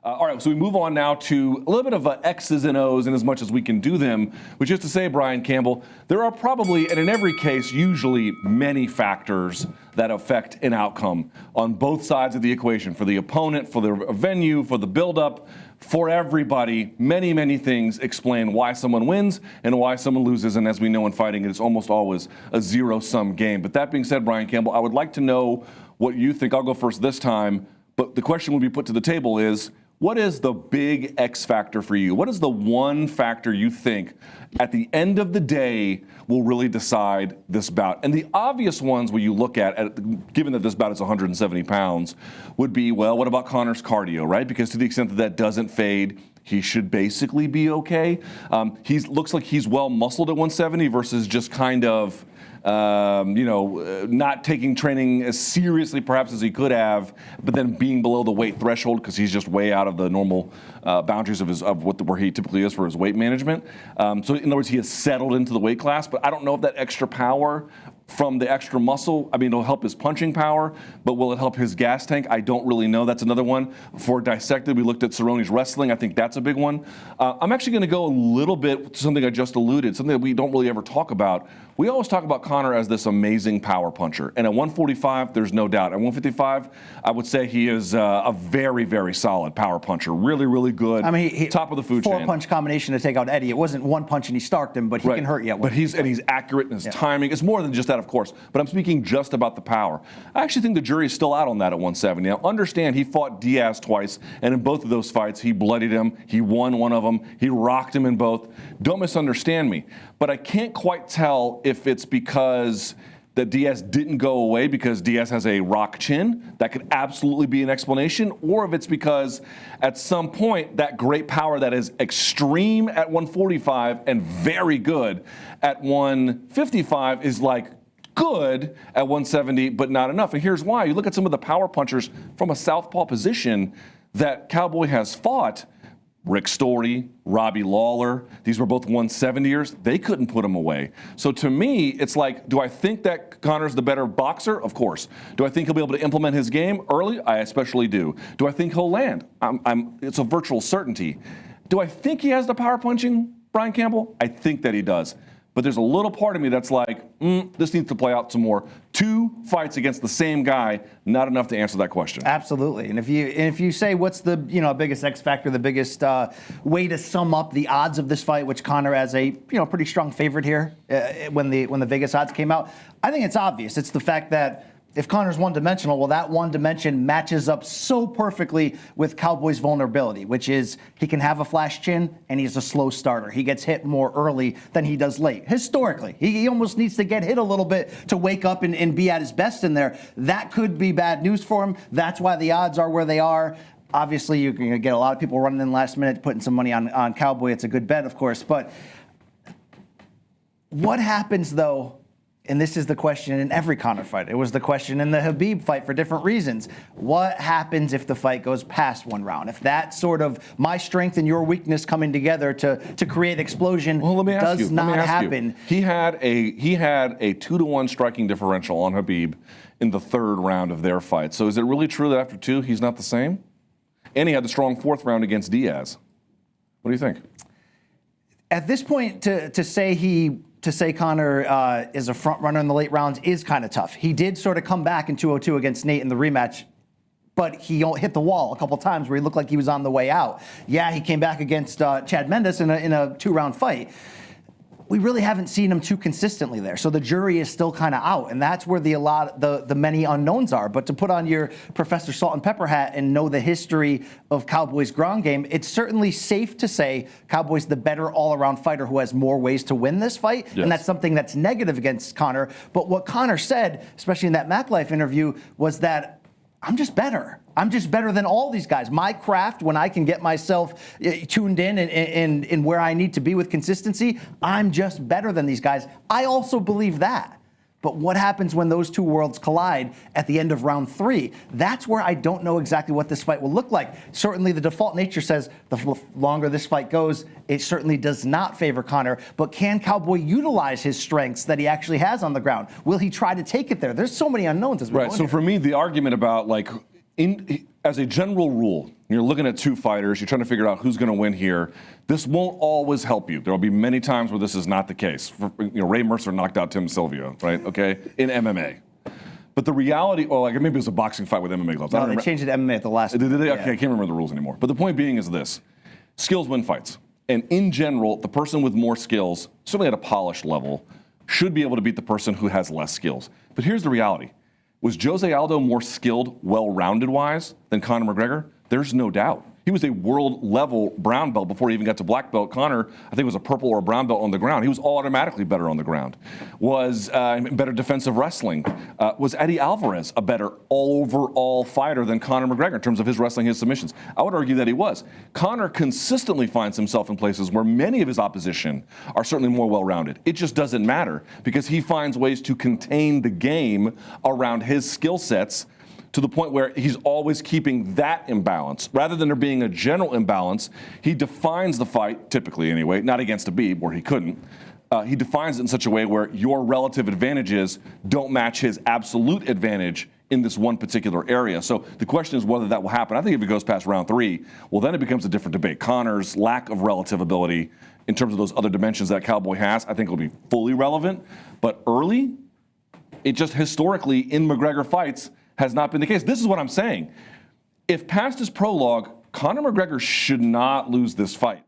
All right, so we move on now to a little bit of X's and O's in as much as we can do them, which is to say, Brian Campbell, there are probably, and in every case, usually many factors that affect an outcome on both sides of the equation, for the opponent, for the venue, for the buildup, for everybody. Many, many things explain why someone wins and why someone loses, and as we know in fighting, it's almost always a zero-sum game. But that being said, Brian Campbell, I would like to know what you think. I'll go first this time, but the question will be put to the table is, what is the big X factor for you? What is the one factor you think at the end of the day will really decide this bout? And the obvious ones where you look at, given that this bout is 170 pounds, would be, well, what about Conor's cardio, right? Because to the extent that that doesn't fade, he should basically be okay. He looks like he's well muscled at 170 versus just kind of, not taking training as seriously perhaps as he could have, but then being below the weight threshold because he's just way out of the normal boundaries of where he typically is for his weight management. So in other words, he has settled into the weight class, but I don't know if that extra power from the extra muscle, it'll help his punching power, but will it help his gas tank? I don't really know. That's another one. For Dissected, we looked at Cerrone's wrestling. I think that's a big one. I'm actually going to go a little bit to something I just alluded, something that we don't really ever talk about. We always talk about Conor as this amazing power puncher. And at 145, there's no doubt. At 155, I would say he is a very, very solid power puncher. Really, really good. He top of the food chain. Four-punch combination to take out Eddie. It wasn't one punch and he starked him, but he can hurt you. But he's accurate in his timing. It's more than just that, of course. But I'm speaking just about the power. I actually think the jury is still out on that at 170. Now, understand he fought Diaz twice, and in both of those fights, he bloodied him. He won one of them. He rocked him in both. Don't misunderstand me. But I can't quite tell if it's because that Diaz didn't go away because Diaz has a rock chin. That could absolutely be an explanation. Or if it's because at some point that great power that is extreme at 145 and very good at 155 is like good at 170, but not enough. And here's why. You look at some of the power punchers from a southpaw position that Cowboy has fought. Rick Story, Robbie Lawler, these were both 170ers. They couldn't put him away. So to me, it's like, do I think that Conor's the better boxer? Of course. Do I think he'll be able to implement his game early? I especially do. Do I think he'll land? It's a virtual certainty. Do I think he has the power punching, Brian Campbell? I think that he does. But there's a little part of me that's like, this needs to play out some more. 2 fights against the same guy, not enough to answer that question. Absolutely. And if you say what's the biggest X factor, the biggest way to sum up the odds of this fight, which Conor as a pretty strong favorite here when the Vegas odds came out, I think it's obvious. It's the fact that if Conor's one-dimensional, well, that one dimension matches up so perfectly with Cowboy's vulnerability, which is he can have a flash chin and he's a slow starter. He gets hit more early than he does late. Historically, he almost needs to get hit a little bit to wake up and be at his best in there. That could be bad news for him. That's why the odds are where they are. Obviously, you're going to get a lot of people running in last minute, putting some money on Cowboy. It's a good bet, of course. But what happens, though? And this is the question in every Conor fight. It was the question in the Khabib fight for different reasons. What happens if the fight goes past one round? If that sort of my strength and your weakness coming together to create explosion does not happen. He had a 2-to-1 striking differential on Khabib in the 3rd round of their fight. So is it really true that after 2, he's not the same? And he had the strong 4th round against Diaz. What do you think? At this point, to say Conor is a front runner in the late rounds is kind of tough. He did sort of come back in 202 against Nate in the rematch, but he hit the wall a couple times where he looked like he was on the way out. Yeah, he came back against Chad Mendes in a 2-round fight. We really haven't seen him too consistently there. So the jury is still kind of out, and that's where the many unknowns are. But to put on your Professor Salt and Pepper hat and know the history of Cowboy's ground game, it's certainly safe to say Cowboy's the better all-around fighter who has more ways to win this fight, yes. And that's something that's negative against Conor. But what Conor said, especially in that MacLife interview, was that I'm just better. I'm just better than all these guys. My craft, when I can get myself tuned in and where I need to be with consistency, I'm just better than these guys. I also believe that. But what happens when those two worlds collide at the end of round 3? That's where I don't know exactly what this fight will look like. Certainly the default nature says the longer this fight goes, it certainly does not favor Conor. But can Cowboy utilize his strengths that he actually has on the ground? Will he try to take it there? There's so many unknowns as we go. Right, so for me, the argument about as a general rule, you're looking at two fighters, you're trying to figure out who's going to win here. This won't always help you. There will be many times where this is not the case. Ray Mercer knocked out Tim Sylvia, right? Okay, in MMA. But the reality, like maybe it was a boxing fight with MMA gloves. No, they changed it to MMA at the last. Did they? Okay, I can't remember the rules anymore. But the point being is this: skills win fights, and in general, the person with more skills, certainly at a polished level, should be able to beat the person who has less skills. But here's the reality. Was Jose Aldo more skilled, well-rounded wise than Conor McGregor? There's no doubt. He was a world-level brown belt before he even got to black belt. Conor, I think, was a purple or a brown belt on the ground. He was automatically better on the ground. Was better defensive wrestling. Was Eddie Alvarez a better overall fighter than Conor McGregor in terms of his wrestling, his submissions? I would argue that he was. Conor consistently finds himself in places where many of his opposition are certainly more well-rounded. It just doesn't matter because he finds ways to contain the game around his skill sets to the point where he's always keeping that imbalance. Rather than there being a general imbalance, he defines the fight, typically anyway, not against Khabib where he couldn't. He defines it in such a way where your relative advantages don't match his absolute advantage in this one particular area. So the question is whether that will happen. I think if it goes past round 3, well, then it becomes a different debate. Conor's lack of relative ability in terms of those other dimensions that Cowboy has, I think will be fully relevant. But early, it just historically in McGregor fights has not been the case. This is what I'm saying. If past his prologue, Conor McGregor should not lose this fight.